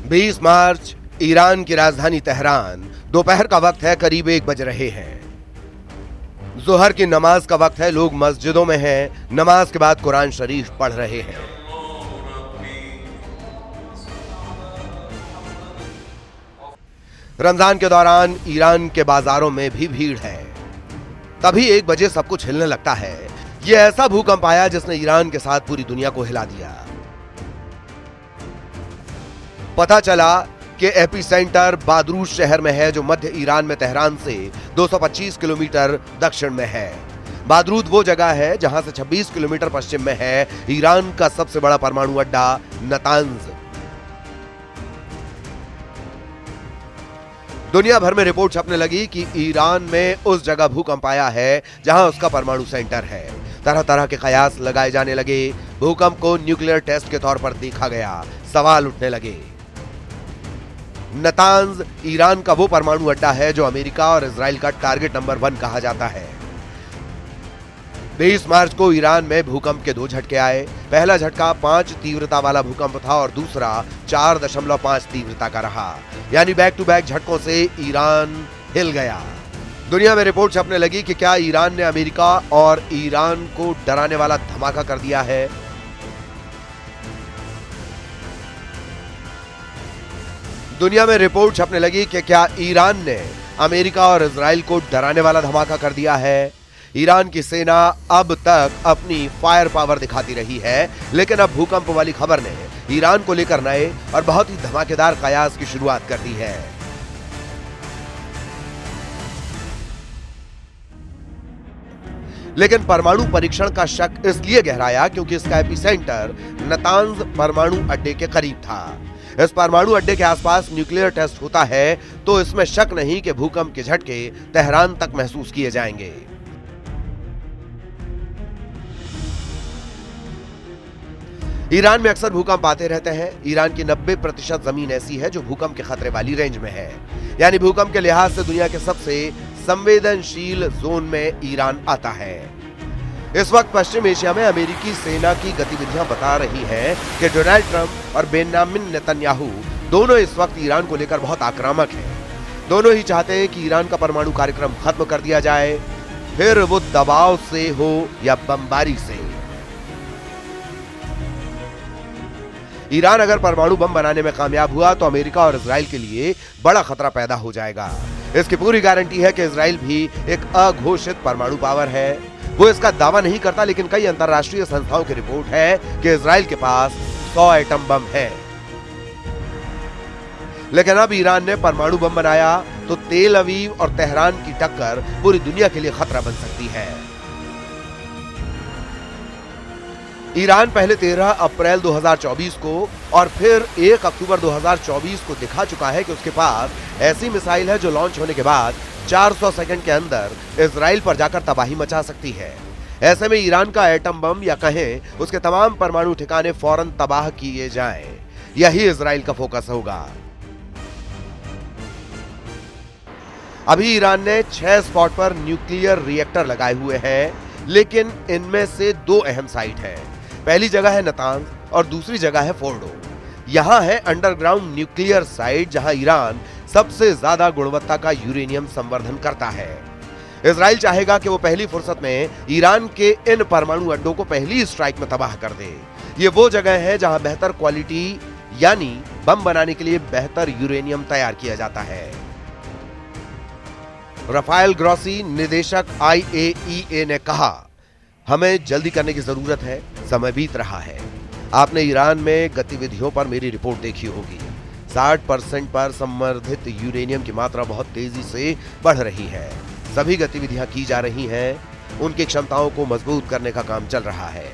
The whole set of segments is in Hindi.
20 मार्च ईरान की राजधानी तेहरान। दोपहर का वक्त है, करीब 1 बज रहे हैं। जोहर की नमाज का वक्त है, लोग मस्जिदों में हैं, नमाज के बाद कुरान शरीफ पढ़ रहे हैं। रमजान के दौरान ईरान के बाजारों में भी भीड़ है। तभी 1 बजे सब कुछ हिलने लगता है। यह ऐसा भूकंप आया जिसने ईरान के साथ पूरी दुनिया को हिला दिया। पता चला कि एपिसेंटर बादरूज शहर में है, जो मध्य ईरान में तेहरान से 225 किलोमीटर दक्षिण में है। बादरूद वो जगह है जहां से 26 किलोमीटर पश्चिम में है ईरान का सबसे बड़ा परमाणु अड्डा नतांज। दुनिया भर में रिपोर्ट छपने लगी कि ईरान में उस जगह भूकंप आया है जहां उसका परमाणु सेंटर है। तरह तरह के कयास लगाए जाने लगे। भूकंप को न्यूक्लियर टेस्ट के तौर पर देखा गया। सवाल उठने लगे। नतांज ईरान का वो परमाणु अड्डा है जो अमेरिका और इजराइल का टारगेट नंबर 1 कहा जाता है। 20 मार्च को ईरान में भूकंप के 2 झटके आए। पहला झटका 5 तीव्रता वाला भूकंप था और दूसरा 4.5 तीव्रता का रहा। यानी बैक टू बैक झटकों से ईरान हिल गया। दुनिया में रिपोर्ट छपने लगी कि क्या ईरान ने अमेरिका और ईरान को डराने वाला धमाका कर दिया है। दुनिया में रिपोर्ट छपने लगी कि क्या ईरान ने अमेरिका और इजराइल को डराने वाला धमाका कर दिया है। ईरान की सेना अब तक अपनी फायर पावर दिखाती रही है, लेकिन अब भूकंप वाली खबर ने ईरान को लेकर नए और बहुत ही धमाकेदार कयास की शुरुआत कर दी है। लेकिन परमाणु परीक्षण का शक इसलिए गहराया क्योंकि इसका एपिसेंटर नतांज परमाणु अड्डे के करीब था। इस परमाणु अड्डे के आसपास न्यूक्लियर टेस्ट होता है, तो इसमें शक नहीं कि भूकंप के झटके तेहरान तक महसूस किए जाएंगे। ईरान में अक्सर भूकंप आते रहते हैं। ईरान की 90% जमीन ऐसी है जो भूकंप के खतरे वाली रेंज में है, यानी भूकंप के लिहाज से दुनिया के सबसे संवेदनशील जोन में ईरान आता है। इस वक्त पश्चिम एशिया में अमेरिकी सेना की गतिविधियां बता रही हैं कि डोनाल्ड ट्रंप और बेंजामिन नेतन्याहू दोनों इस वक्त ईरान को लेकर बहुत आक्रामक हैं। दोनों ही चाहते हैं कि ईरान का परमाणु कार्यक्रम खत्म कर दिया जाए, फिर वो दबाव से हो या बमबारी से। ईरान अगर परमाणु बम बनाने में कामयाब हुआ तो अमेरिका और इजराइल के लिए बड़ा खतरा पैदा हो जाएगा। इसकी पूरी गारंटी है कि इजराइल भी एक अघोषित परमाणु पावर है। वो इसका दावा नहीं करता, लेकिन कई अंतरराष्ट्रीय संस्थाओं की रिपोर्ट है कि इजराइल के पास 100 एटम बम है। लेकिन अब ईरान ने परमाणु बम बनाया तो तेल अवीव और तेहरान की टक्कर पूरी दुनिया के लिए खतरा बन सकती है। ईरान पहले 13 अप्रैल 2024 को और फिर 1 अक्टूबर 2024 को दिखा चुका है कि उसके पास ऐसी मिसाइल है जो लॉन्च होने के बाद 400 सेकंड के अंदर इजराइल पर जाकर तबाही मचा सकती है। ऐसे में ईरान का एटम बम या कहें उसके तमाम परमाणु ठिकाने फौरन तबाह किए जाएं, यही इजराइल का फोकस होगा। अभी ईरान ने 6 स्पॉट पर न्यूक्लियर रिएक्टर लगाए हुए हैं, लेकिन इनमें से 2 अहम साइट है। पहली जगह है नतांज और दूसरी जगह है फोर्डो। यहां है अंडरग्राउंड न्यूक्लियर साइट जहां ईरान सबसे ज्यादा गुणवत्ता का यूरेनियम संवर्धन करता है। इजराइल चाहेगा कि वो पहली फुर्सत में ईरान के इन परमाणु अड्डों को पहली स्ट्राइक में तबाह कर दे। ये वो जगह है जहां बेहतर क्वालिटी यानी बम बनाने के लिए बेहतर यूरेनियम तैयार किया जाता है। राफेल ग्रॉसी, निदेशक IAEA ने कहा, हमें जल्दी करने की जरूरत है, समय बीत रहा है। आपने ईरान में गतिविधियों पर मेरी रिपोर्ट देखी होगी। 60% पर संवर्धित यूरेनियम की मात्रा बहुत तेजी से बढ़ रही है। सभी गतिविधियां की जा रही हैं, उनकी क्षमताओं को मजबूत करने का काम चल रहा है।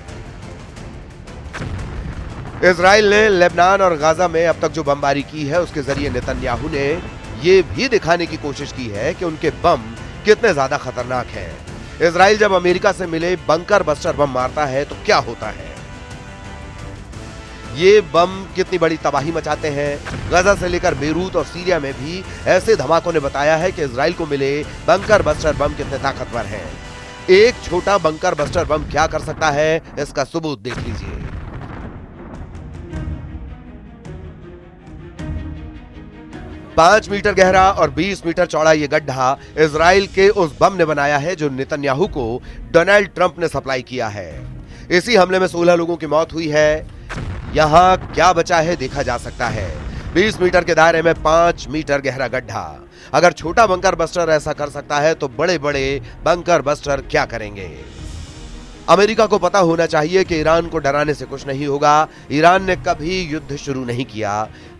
इजराइल ने लेबनान और गाजा में अब तक जो बमबारी की है, उसके जरिए नेतन्याहू ने यह भी दिखाने की कोशिश की है कि उनके बम कितने ज्यादा खतरनाक हैं। इजराइल जब अमेरिका से मिले बंकर बस्टर बम मारता है तो क्या होता है, ये बम कितनी बड़ी तबाही मचाते हैं। गाजा से लेकर बेरूत और सीरिया में भी ऐसे धमाकों ने बताया है कि इजराइल को मिले बंकर बस्टर बम कितने ताकतवर हैं। एक छोटा बंकर बस्टर बम क्या कर सकता है, इसका सबूत देख लीजिए। 5 मीटर गहरा और 20 मीटर चौड़ा ये गड्ढा इजराइल के उस बम ने बनाया है जो नेतन्याहू को डोनाल्ड ट्रंप ने सप्लाई किया है। इसी हमले में 16 लोगों की मौत हुई है। यहां क्या बचा है देखा जा सकता है। 20 मीटर के दायरे में 5 मीटर गहरा गड्ढा। अगर छोटा बंकर बस्टर ऐसा कर सकता है तो बड़े बड़े बंकर बस्टर क्या करेंगे। अमेरिका को पता होना चाहिए कि ईरान को डराने से कुछ नहीं होगा। ईरान ने कभी युद्ध शुरू नहीं किया,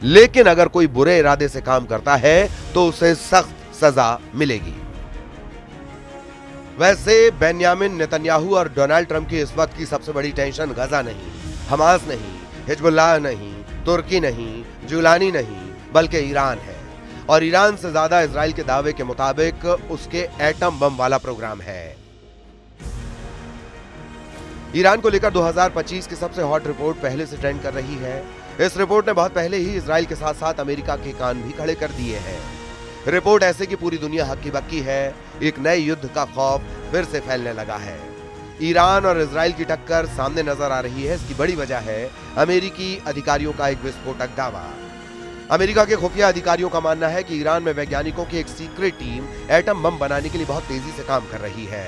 लेकिन अगर कोई बुरे इरादे से काम करता है तो उसे सख्त सजा मिलेगी। वैसे बेन्यामिन नेतन्याहू और डोनाल्ड ट्रंप की इस वक्त की सबसे बड़ी टेंशन गजा नहीं, हमास नहीं, हिजबुल्लाह नहीं, तुर्की नहीं, जुलानी नहीं, बल्कि ईरान है। और ईरान से ज्यादा इजराइल के दावे के मुताबिक उसके एटम बम वाला प्रोग्राम है। ईरान को लेकर 2025 की सबसे हॉट रिपोर्ट पहले से ट्रेंड कर रही है। इस रिपोर्ट ने बहुत पहले ही इजराइल के साथ साथ अमेरिका के कान भी खड़े कर दिए हैं। रिपोर्ट ऐसे कि पूरी दुनिया हक्की बक्की है। एक नए युद्ध का खौफ फिर से फैलने लगा है। ईरान और इजराइल की टक्कर सामने नजर आ रही है। इसकी बड़ी वजह है अमेरिकी अधिकारियों का एक विस्फोटक दावा। अमेरिका के खुफिया अधिकारियों का मानना है कि ईरान में वैज्ञानिकों की एक सीक्रेट टीम एटम बम बनाने के लिए बहुत तेजी से काम कर रही है।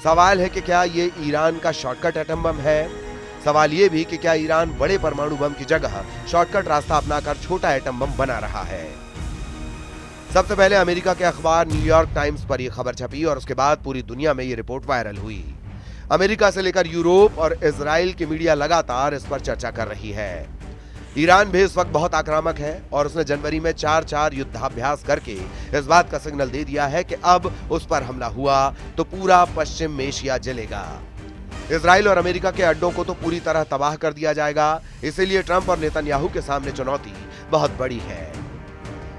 सवाल है कि क्या ये ईरान का शॉर्टकट एटम बम है। सवाल ये भी कि क्या ईरान बड़े परमाणु बम की जगह शॉर्टकट रास्ता अपनाकर छोटा एटम बम बना रहा है। सबसे पहले अमेरिका के अखबार न्यूयॉर्क टाइम्स पर यह खबर छपी और उसके बाद पूरी दुनिया में ये रिपोर्ट वायरल हुई। अमेरिका से लेकर यूरोप और इजराइल की मीडिया लगातार इस पर चर्चा कर रही है। ईरान भी इस वक्त बहुत आक्रामक है और उसने जनवरी में 4 युद्धाभ्यास करके इस बात का सिग्नल दे दिया है कि अब उस पर हमला हुआ तो पूरा पश्चिम एशिया जलेगा। इजराइल और अमेरिका के अड्डों को तो पूरी तरह तबाह कर दिया जाएगा। इसीलिए ट्रंप और नेतन्याहू के सामने चुनौती बहुत बड़ी है।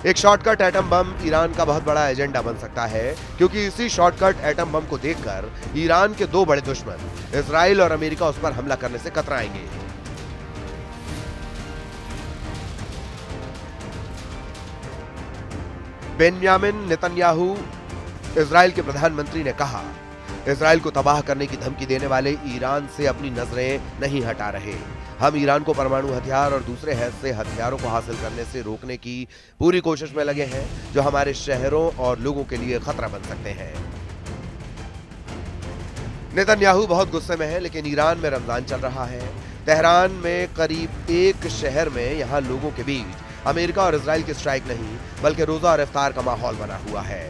एक शॉर्टकट एटम बम ईरान का बहुत बड़ा एजेंडा बन सकता है, क्योंकि इसी शॉर्टकट एटम बम को देखकर ईरान के दो बड़े दुश्मन इजराइल और अमेरिका उस पर हमला करने से कतराएंगे। बेन्यामिन नेतन्याहू इजराइल के प्रधानमंत्री ने कहा, इजराइल को तबाह करने की धमकी देने वाले ईरान से अपनी नजरें नहीं हटा रहे। हम ईरान को परमाणु हथियार और दूसरे हैज से हथियारों को हासिल करने से रोकने की पूरी कोशिश में लगे हैं, जो हमारे शहरों और लोगों के लिए खतरा बन सकते हैं। नेतन्याहू बहुत गुस्से में है, लेकिन ईरान में रमजान चल रहा है। तेहरान में करीब एक शहर में यहां लोगों के बीच अमेरिका और इजराइल की स्ट्राइक नहीं, बल्कि रोजा और इफ्तार का माहौल बना हुआ है।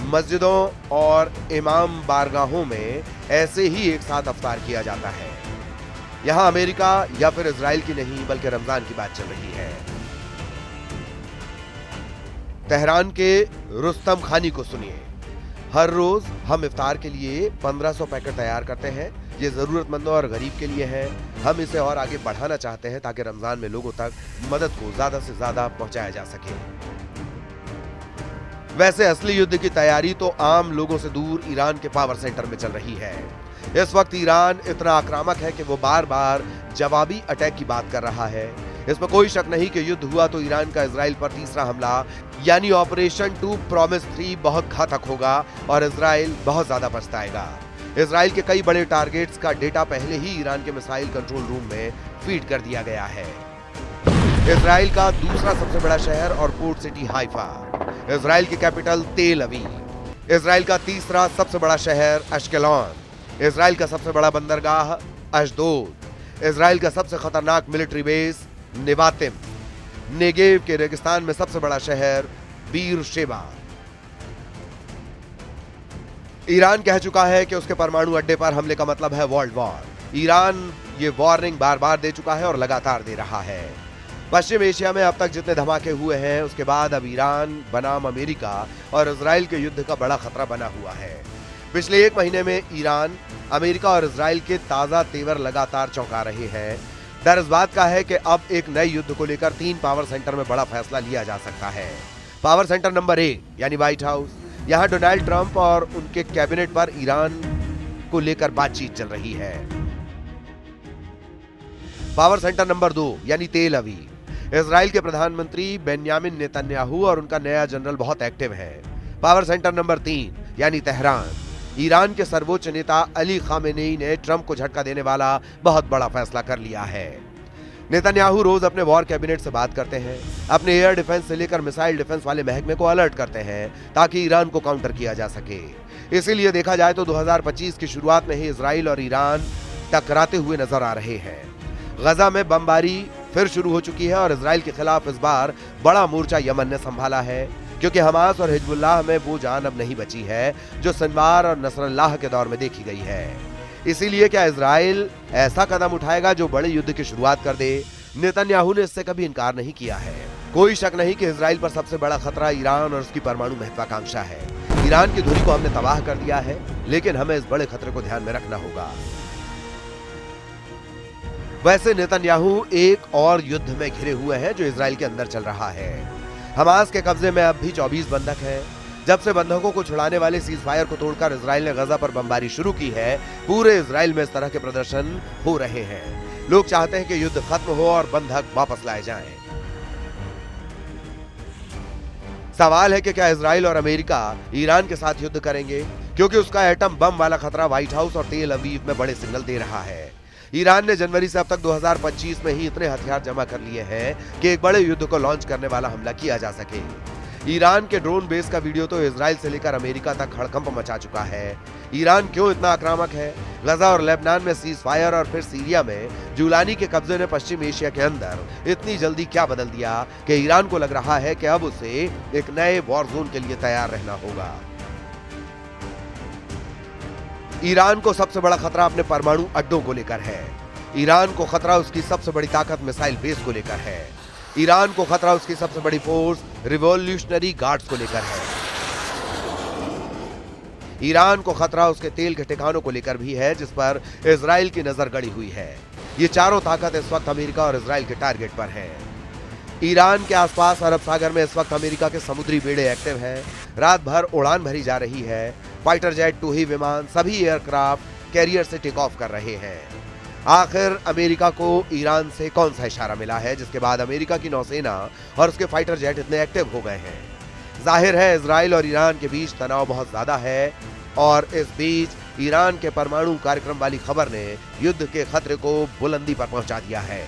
मस्जिदों और इमाम बारगाहों में ऐसे ही एक साथ इफ्तार किया जाता है। यहां अमेरिका या फिर इजराइल की नहीं, बल्कि रमजान की बात चल रही है। तेहरान के रुस्तम खानी को सुनिए। हर रोज हम इफ्तार के लिए 1500 पैकेट तैयार करते हैं। ये जरूरतमंदों और गरीब के लिए है। हम इसे और आगे बढ़ाना चाहते हैं ताकि रमजान में लोगों तक मदद को ज्यादा से ज्यादा पहुंचाया जा सके। वैसे असली युद्ध की तैयारी तो आम लोगों से दूर ईरान के पावर सेंटर में चल रही है। इस वक्त ईरान इतना आक्रामक है कि वो बार बार जवाबी अटैक की बात कर रहा है। इसमें कोई शक नहीं कि युद्ध हुआ तो ईरान का इजराइल पर तीसरा हमला यानी ऑपरेशन 2 प्रॉमिस 3 बहुत घातक होगा और इजराइल बहुत ज्यादा पछताएगा। इजराइल के कई बड़े टारगेट्स का डेटा पहले ही ईरान के मिसाइल कंट्रोल रूम में फीड कर दिया गया है। इजराइल का दूसरा सबसे बड़ा शहर और पोर्ट सिटी हाइफा, इजराइल की कैपिटल तेल अवीव, इजराइल का तीसरा सबसे बड़ा शहर अश्केलॉन, इजराइल का सबसे बड़ा बंदरगाह अशदोद, इजराइल का सबसे खतरनाक मिलिट्री बेस नेवातिम, नेगेव के रेगिस्तान में सबसे बड़ा शहर बीर शेबा। ईरान कह चुका है कि उसके परमाणु अड्डे पर हमले का मतलब है वर्ल्ड वॉर। ईरान ये वार्निंग बार बार दे चुका है और लगातार दे रहा है। पश्चिम एशिया में अब तक जितने धमाके हुए हैं, उसके बाद अब ईरान बनाम अमेरिका और इजराइल के युद्ध का बड़ा खतरा बना हुआ है। पिछले 1 महीने में ईरान, अमेरिका और इजराइल के ताजा तेवर लगातार चौंका रहे हैं। डर इस बात का है कि अब एक नए युद्ध को लेकर 3 पावर सेंटर में बड़ा फैसला लिया जा सकता है। पावर सेंटर नंबर 1 यानी व्हाइट हाउस, यहां डोनाल्ड ट्रंप और उनके कैबिनेट पर ईरान को लेकर बातचीत चल रही है। पावर सेंटर नंबर 2 यानी तेल अवीव, इजराइल के प्रधानमंत्री बेन्यामिन नेतन्याहू और उनका नया जनरल बहुत एक्टिव है। पावर सेंटर नंबर 3 यानी तेहरान, ईरान के सर्वोच्च नेता अली खामेनेई ने ट्रंप को झटका देने वाला बहुत बड़ा फैसला कर लिया है। नेतन्याहू रोज अपने वॉर कैबिनेट से बात करते हैं, अपने एयर डिफेंस से लेकर मिसाइल डिफेंस वाले महकमे को अलर्ट करते हैं ताकि ईरान को काउंटर किया जा सके। इसीलिए देखा जाए तो 2025 की शुरुआत में ही इजराइल और ईरान टकराते हुए नजर आ रहे हैं। गजा में बमबारी फिर शुरू हो चुकी है और इजराइल के खिलाफ इस बार बड़ा मोर्चा यमन ने संभाला है, क्योंकि हमास और हिजबुल्लाह में वो जान अब नहीं बची है जो सिनवार और नसरल्लाह के दौर में देखी गई है। इसीलिए क्या इजराइल ऐसा कदम उठाएगा जो बड़े युद्ध की शुरुआत कर दे? नेतन्याहू ने इससे कभी इनकार नहीं किया है। कोई शक नहीं कि इजराइल पर सबसे बड़ा खतरा ईरान और उसकी परमाणु महत्वाकांक्षा है। ईरान की धुरी को हमने तबाह कर दिया है, लेकिन हमें इस बड़े खतरे को ध्यान में रखना होगा। वैसे नेतन्याहू एक और युद्ध में घिरे हुए हैं जो इजराइल के अंदर चल रहा है। हमास के कब्जे में अब भी 24 बंधक हैं। जब से बंधकों को छुड़ाने वाले सीज फायर को तोड़कर इजराइल ने गजा पर बमबारी शुरू की है, पूरे इजराइल में इस तरह के प्रदर्शन हो रहे हैं। लोग चाहते हैं कि युद्ध खत्म हो और बंधक वापस लाए जाएं। सवाल है कि क्या इजराइल और अमेरिका ईरान के साथ युद्ध करेंगे, क्योंकि उसका एटम बम वाला खतरा व्हाइट हाउस और तेल अवीव में बड़े सिग्नल दे रहा है। ईरान ने जनवरी से अब तक 2025 में ही इतने हथियार जमा कर लिए हैं कि एक बड़े युद्ध को लॉन्च करने वाला हमला किया जा सके। ईरान के ड्रोन बेस का वीडियो तो इजराइल से लेकर अमेरिका तक हड़कंप मचा चुका है। ईरान क्यों इतना आक्रामक है? गजा और लेबनान में सीज फायर और फिर सीरिया में जुलानी के कब्जे ने पश्चिम एशिया के अंदर इतनी जल्दी क्या बदल दिया कि ईरान को लग रहा है कि अब उसे एक नए वॉर जोन के लिए तैयार रहना होगा। ईरान को सबसे बड़ा खतरा अपने परमाणु अड्डों को लेकर है। ईरान को खतरा उसकी सबसे बड़ी ताकत मिसाइल बेस को लेकर है। ईरान को खतरा उसकी सबसे बड़ी फोर्स रिवॉल्यूशनरी गार्ड्स को लेकर है। ईरान को खतरा उसके तेल के ठिकानों को लेकर भी है, जिस पर इजराइल की नजर गड़ी हुई है। ये चारों ताकत इस वक्त अमेरिका और इजराइल के टारगेट पर है। ईरान के आसपास अरब सागर में इस वक्त अमेरिका के समुद्री बेड़े एक्टिव हैं। रात भर उड़ान भरी जा रही है। फाइटर जेट, टूही विमान, सभी एयरक्राफ्ट कैरियर से टेक ऑफ कर रहे हैं। आखिर अमेरिका को ईरान से कौन सा इशारा मिला है जिसके बाद अमेरिका की नौसेना और उसके फाइटर जेट इतने एक्टिव हो गए हैं? जाहिर है इजराइल और ईरान के बीच तनाव बहुत ज्यादा है और इस बीच ईरान के परमाणु कार्यक्रम वाली खबर ने युद्ध के खतरे को बुलंदी पर पहुंचा दिया है।